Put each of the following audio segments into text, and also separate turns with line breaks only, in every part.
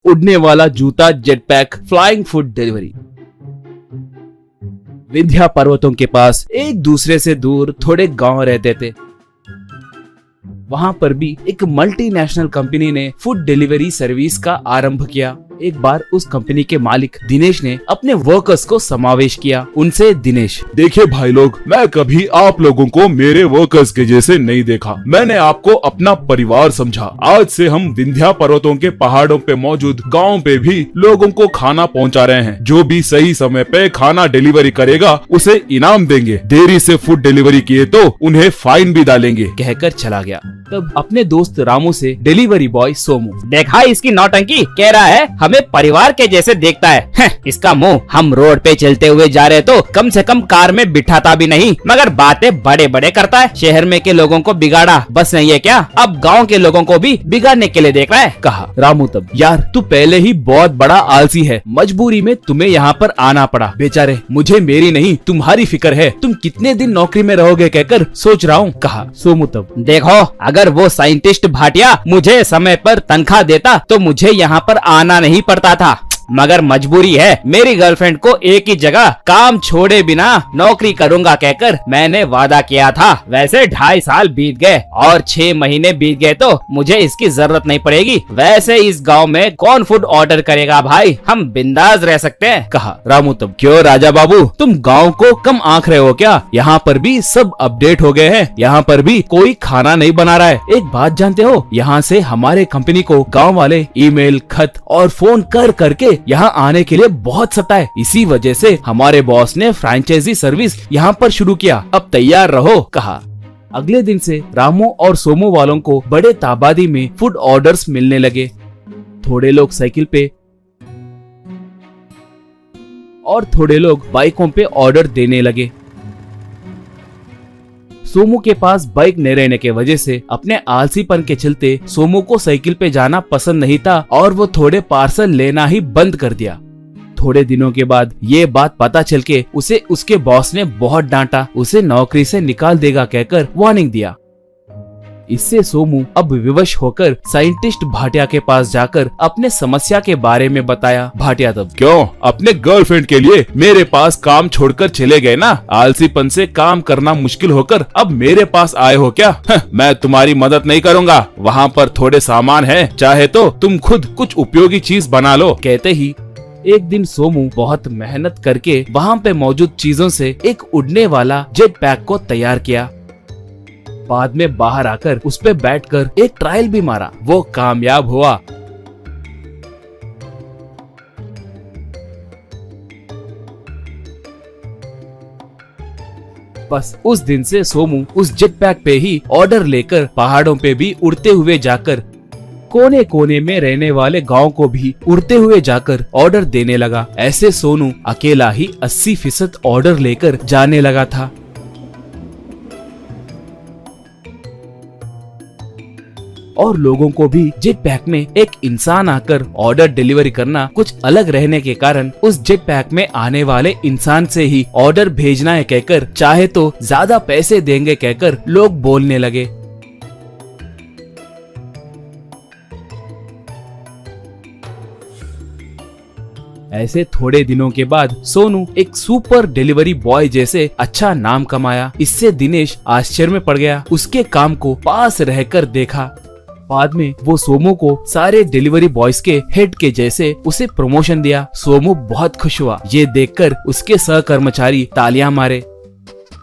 उड़ने वाला जूता, jetpack, flying food delivery. Vindhya पर्वतों के पास एक दूसरे से दूर थोड़े गांव रहते थे। वहां पर भी एक मल्टीनेशनल कंपनी ने फूड डिलीवरी सर्विस का आरंभ किया। एक बार उस कंपनी के मालिक दिनेश ने अपने वर्कर्स को समावेश किया। उनसे दिनेश,
देखिए भाई लोग, मैं कभी आप लोगों को मेरे वर्कर्स के जैसे नहीं देखा। मैंने आपको अपना परिवार समझा। आज से हम विंध्या पर्वतों के पहाड़ों पे मौजूद गांव पे भी लोगों को खाना पहुंचा रहे हैं। जो भी सही समय पे खाना डिलीवरी करेगा उसे इनाम देंगे। देरी से फूड डिलीवरी किए तो उन्हें फाइन भी डालेंगे,
कहकर चला गया। तब अपने दोस्त रामू से डिलीवरी बॉय सोमू,
देखा इसकी नौटंकी, कह रहा है हमें परिवार के जैसे देखता है। इसका मुंह, हम रोड पे चलते हुए जा रहे तो कम से कम कार में बिठाता भी नहीं, मगर बातें बड़े बड़े करता है। शहर में के लोगों को बिगाड़ा बस नहीं है क्या, अब गांव के लोगों को भी बिगाड़ने के लिए देख रहा है,
कहा। रामू तब, यार तू पहले ही बहुत बड़ा आलसी है, मजबूरी में तुम्हें यहाँ पर आना पड़ा। बेचारे मुझे मेरी नहीं तुम्हारी फिक्र है, तुम कितने दिन नौकरी में रहोगे कहकर सोच रहा हूँ, कहा। सोमू तब,
देखो अगर वो साइंटिस्ट भाटिया मुझे समय पर तनख्वाह देता तो मुझे यहाँ पर आना नहीं पड़ता था, मगर मजबूरी है। मेरी गर्लफ्रेंड को एक ही जगह काम छोड़े बिना नौकरी करूंगा कहकर मैंने वादा किया था। वैसे 2.5 साल बीत गए और 6 महीने बीत गए तो मुझे इसकी जरूरत नहीं पड़ेगी। वैसे इस गांव में कौन फूड ऑर्डर करेगा भाई, हम बिंदास रह सकते हैं, कहा।
रामू तब, क्यों राजा बाबू, तुम गांव को कम आंक रहे हो क्या? यहाँ पर भी सब अपडेट हो गए हैं, यहाँ पर भी कोई खाना नहीं बना रहा है। एक बात जानते हो, यहाँ से हमारे कंपनी को गाँव वाले ईमेल, खत और फोन कर करके यहाँ आने के लिए बहुत सताए। इसी वजह से हमारे बॉस ने फ्रेंचाइजी सर्विस यहाँ पर शुरू किया। अब तैयार रहो, कहा। अगले दिन से रामू और सोमू वालों को बड़े तादादी में फूड ऑर्डर्स मिलने लगे। थोड़े लोग साइकिल पे और थोड़े लोग बाइकों पे ऑर्डर देने लगे। सोमू के पास बाइक न रहने के वजह से अपने आलसीपन के चलते सोमू को साइकिल पे जाना पसंद नहीं था और वो थोड़े पार्सल लेना ही बंद कर दिया। थोड़े दिनों के बाद ये बात पता चल के उसे उसके बॉस ने बहुत डांटा, उसे नौकरी से निकाल देगा कहकर वार्निंग दिया। इससे सोमू अब विवश होकर साइंटिस्ट भाटिया के पास जाकर अपने समस्या के बारे में बताया। भाटिया तब,
क्यों अपने गर्लफ्रेंड के लिए मेरे पास काम छोड़कर चले गए ना? आलसीपन से काम करना मुश्किल होकर अब मेरे पास आए हो क्या? मैं तुम्हारी मदद नहीं करूँगा। वहाँ पर थोड़े सामान है, चाहे तो तुम खुद कुछ उपयोगी चीज बना लो।
कहते ही एक दिन सोमू बहुत मेहनत करके वहाँ पे मौजूद चीजों से एक उड़ने वाला जेट पैक को तैयार किया। बाद में बाहर आकर उस पे बैठकर एक ट्रायल भी मारा, वो कामयाब हुआ। बस उस दिन से सोमू उस जेट पैक पे ही ऑर्डर लेकर पहाड़ों पे भी उड़ते हुए जाकर, कोने कोने में रहने वाले गांव को भी उड़ते हुए जाकर ऑर्डर देने लगा। ऐसे सोनू अकेला ही 80% ऑर्डर लेकर जाने लगा था। और लोगों को भी जेट पैक में एक इंसान आकर ऑर्डर डिलीवरी करना कुछ अलग रहने के कारण उस जेट पैक में आने वाले इंसान से ही ऑर्डर भेजना है कहकर, चाहे तो ज्यादा पैसे देंगे कहकर लोग बोलने लगे। ऐसे थोड़े दिनों के बाद सोनू एक सुपर डिलीवरी बॉय जैसे अच्छा नाम कमाया। इससे दिनेश आश्चर्य में पड़ गया। उसके काम को पास रहकर देखा। बाद में वो सोमू को सारे डिलीवरी बॉयज के हेड के जैसे उसे प्रमोशन दिया। सोमू बहुत खुश हुआ। ये देखकर उसके सहकर्मचारी तालियां मारे।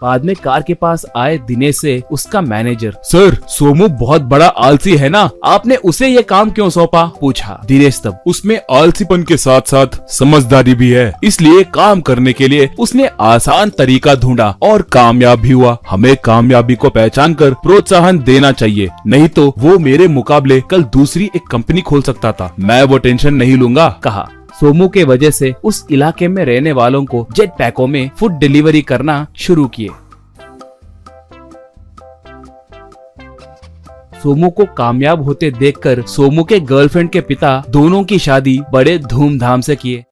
बाद में कार के पास आए दिनेश से उसका मैनेजर,
सर सोमू बहुत बड़ा आलसी है ना, आपने उसे ये काम क्यों सौंपा?
पूछा। दिनेश तब,
उसमें आलसीपन के साथ साथ समझदारी भी है, इसलिए काम करने के लिए उसने आसान तरीका ढूंढा और कामयाब भी हुआ। हमें कामयाबी को पहचान कर प्रोत्साहन देना चाहिए, नहीं तो वो मेरे मुकाबले कल दूसरी एक कंपनी खोल सकता था। मैं वो टेंशन नहीं लूंगा,
कहा। सोमू के वजह से उस इलाके में रहने वालों को जेट पैकों में फूड डिलीवरी करना शुरू किए। सोमू को कामयाब होते देखकर सोमू के गर्लफ्रेंड के पिता दोनों की शादी बड़े धूमधाम से किए।